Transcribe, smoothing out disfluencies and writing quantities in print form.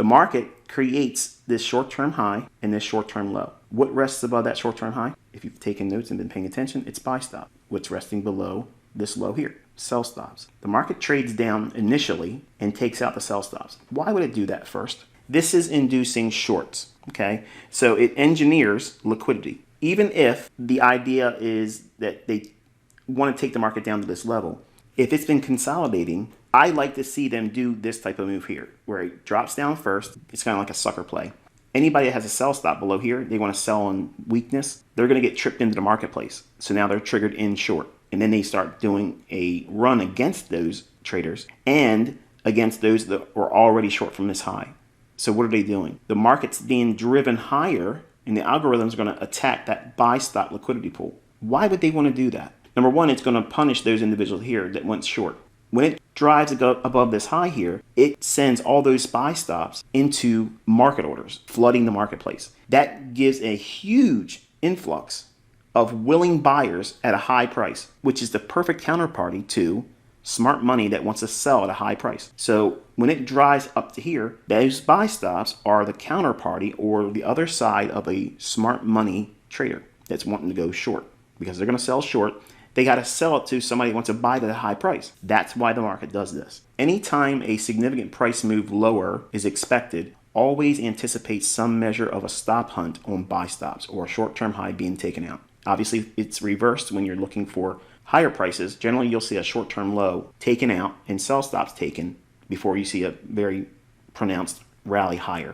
The market creates this short-term high and this short-term low. What rests above that short-term high? If you've taken notes and been paying attention, it's buy stop. What's resting below this low here? Sell stops. The market trades down initially and takes out the sell stops. Why would it do that first? This is inducing shorts, okay? So it engineers liquidity. Even if the idea is that they want to take the market down to this level, if it's been consolidating, I like to see them do this type of move here, where it drops down first. It's kind of like a sucker play. Anybody that has a sell stop below here, they want to sell on weakness, they're going to get tripped into the marketplace. So now they're triggered in short. And then they start doing a run against those traders and against those that were already short from this high. So what are they doing? The market's being driven higher, and the algorithm is going to attack that buy stop liquidity pool. Why would they want to do that? Number one, it's going to punish those individuals here that went short. When it drives above this high here, it sends all those buy stops into market orders, flooding the marketplace. That gives a huge influx of willing buyers at a high price, which is the perfect counterparty to smart money that wants to sell at a high price. So when it drives up to here, those buy stops are the counterparty or the other side of a smart money trader that's wanting to go short, because they're going to sell short. They got to sell it to somebody who wants to buy it at a high price. That's why the market does this. Anytime a significant price move lower is expected, always anticipate some measure of a stop hunt on buy stops or a short-term high being taken out. Obviously, it's reversed when you're looking for higher prices. Generally, you'll see a short-term low taken out and sell stops taken before you see a very pronounced rally higher.